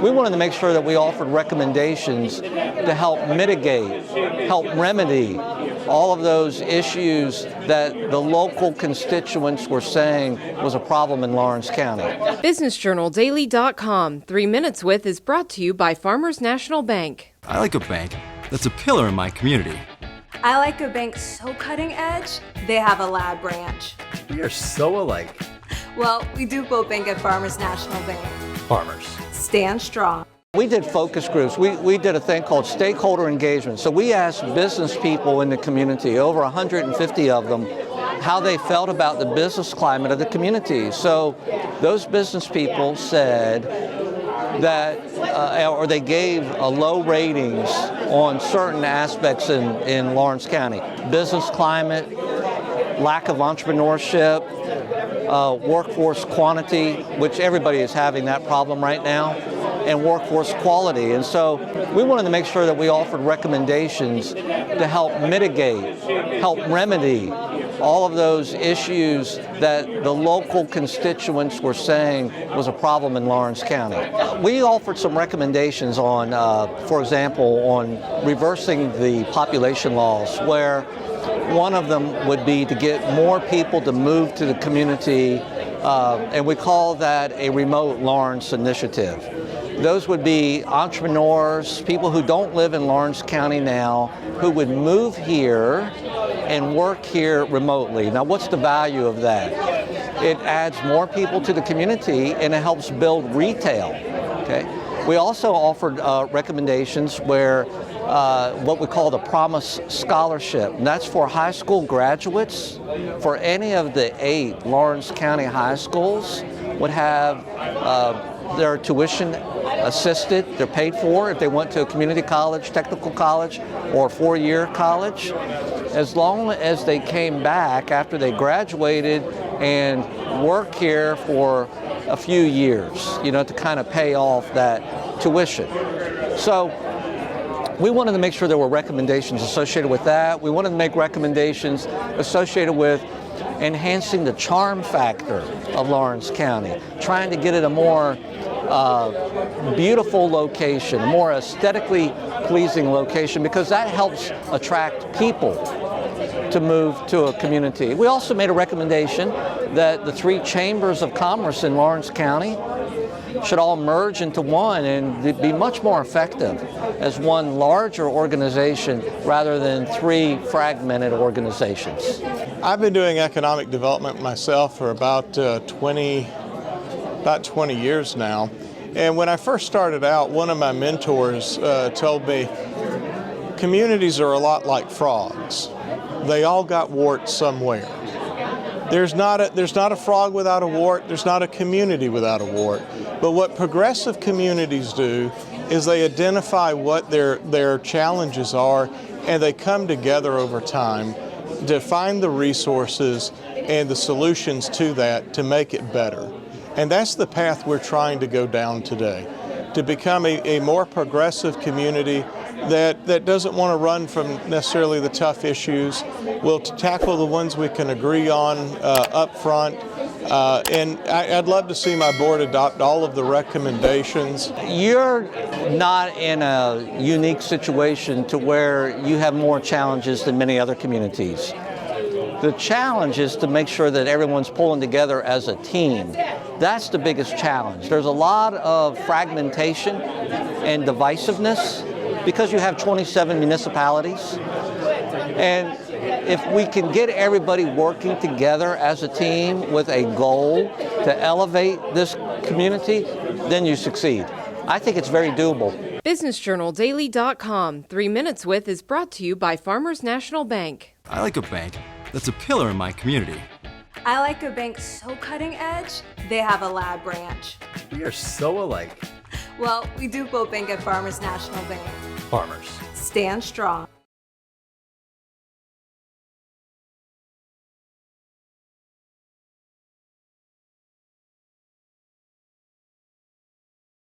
we wanted to make sure that we offered recommendations to help mitigate, help remedy all of those issues that the local constituents were saying was a problem in Lawrence County. BusinessJournalDaily.com 3 Minutes With is brought to you by Farmers National Bank. I like a bank that's a pillar in my community. I like a bank so cutting edge, they have a lab branch. We are so alike. Well, we do both bank at Farmers National Bank. Farmers. Stand strong. We did focus groups. We did a thing called Stakeholder Engagement. So we asked business people in the community, over 150 of them, how they felt about the business climate of the community. So those business people said that, or they gave low ratings on certain aspects in Lawrence County. Business climate, lack of entrepreneurship, workforce quantity, which everybody is having that problem right now, and workforce quality. And so we wanted to make sure that we offered recommendations to help mitigate, help remedy all of those issues that the local constituents were saying was a problem in Lawrence County. We offered some recommendations on, for example, on reversing the population laws, where one of them would be to get more people to move to the community, and we call that a remote Lawrence initiative. Those would be entrepreneurs, people who don't live in Lawrence County now, who would move here and work here remotely. Now, what's the value of that? It adds more people to the community and it helps build retail. Okay. We also offered recommendations where what we call the Promise Scholarship, and that's for high school graduates. For any of the 8 Lawrence County high schools would have their tuition assisted, they're paid for if they went to a community college, technical college, or 4-year college, as long as they came back after they graduated and work here for a few years, to kind of pay off that tuition. So we wanted to make sure there were recommendations associated with that. We wanted to make recommendations associated with enhancing the charm factor of Lawrence County, trying to get it a more beautiful location, a more aesthetically pleasing location, because that helps attract people to move to a community. We also made a recommendation that the 3 chambers of commerce in Lawrence County should all merge into one and be much more effective as one larger organization rather than 3 fragmented organizations. I've been doing economic development myself for about 20 years now. And when I first started out, one of my mentors told me, communities are a lot like frogs. They all got warts somewhere. There's not a frog without a wart. There's not a community without a wart. But what progressive communities do is they identify what their challenges are, and they come together over time to find the resources and the solutions to that to make it better. And that's the path we're trying to go down today, to become a more progressive community that doesn't want to run from necessarily the tough issues. We'll tackle the ones we can agree on up front. And I'd love to see my board adopt all of the recommendations. You're not in a unique situation to where you have more challenges than many other communities. The challenge is to make sure that everyone's pulling together as a team. That's the biggest challenge. There's a lot of fragmentation and divisiveness because you have 27 municipalities. And if we can get everybody working together as a team with a goal to elevate this community, then you succeed. I think it's very doable. BusinessJournalDaily.com 3 Minutes With is brought to you by Farmers National Bank. I like a bank that's a pillar in my community. I like a bank so cutting edge, they have a lab branch. We are so alike. Well, we do both bank at Farmers National Bank. Farmers. Stand strong.